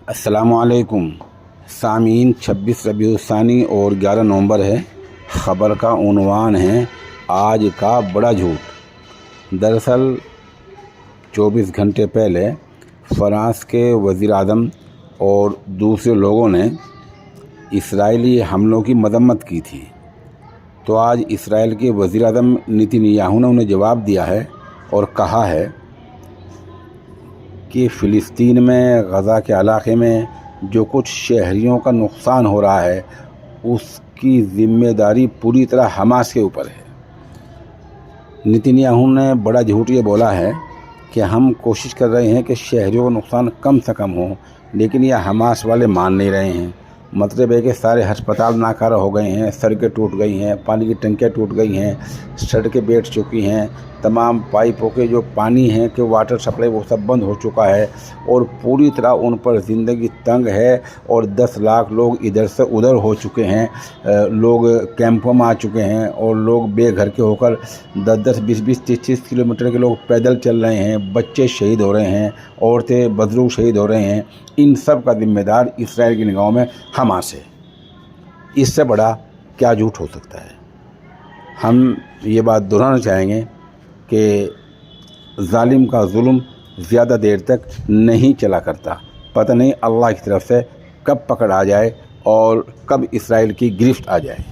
अस्सलामुअलैकुम सामीन। 26 रबीउ सानी और 11 नवंबर है। ख़बर का उन्वान है आज का बड़ा झूठ। दरअसल 24 घंटे पहले फ्रांस के वज़ीर आज़म और दूसरे लोगों ने इसराइली हमलों की मذمत की थी। तो आज इसराइल के वज़ीर आज़म नेतन्याहू ने उन्हें जवाब दिया है और कहा है कि फ़िलिस्तीन में गज़ा के इलाके में जो कुछ शहरियों का नुकसान हो रहा है उसकी ज़िम्मेदारी पूरी तरह हमास के ऊपर है। नेतन्याहू ने बड़ा झूठ ये बोला है कि हम कोशिश कर रहे हैं कि शहरियों का नुकसान कम से कम हो, लेकिन यह हमास वाले मान नहीं रहे हैं। मतलब है कि सारे अस्पताल नाकारा हो गए हैं, सड़कें टूट गई हैं, पानी की टंकियाँ टूट गई हैं, सड़कें बैठ चुकी हैं, तमाम पाइपों के जो पानी है कि वाटर सप्लाई वो सब बंद हो चुका है और पूरी तरह उन पर ज़िंदगी तंग है। और 10 लाख लोग इधर से उधर हो चुके हैं, लोग कैंपों में आ चुके हैं और लोग बेघर के होकर 10-10, 20-20, 30-30 किलोमीटर के लोग पैदल चल रहे हैं। बच्चे शहीद हो रहे हैं, औरतें बुजुर्ग शहीद हो रहे हैं। इन सब का जिम्मेदार इसराइल की निगाहों में हमास है। इससे बड़ा क्या झूठ हो सकता है। हम ये बात दोहराना चाहेंगे कि जालिम का जुल्म ज़्यादा देर तक नहीं चला करता। पता नहीं अल्लाह की तरफ से कब पकड़ आ जाए और कब इसराइल की गिरफ्त आ जाए।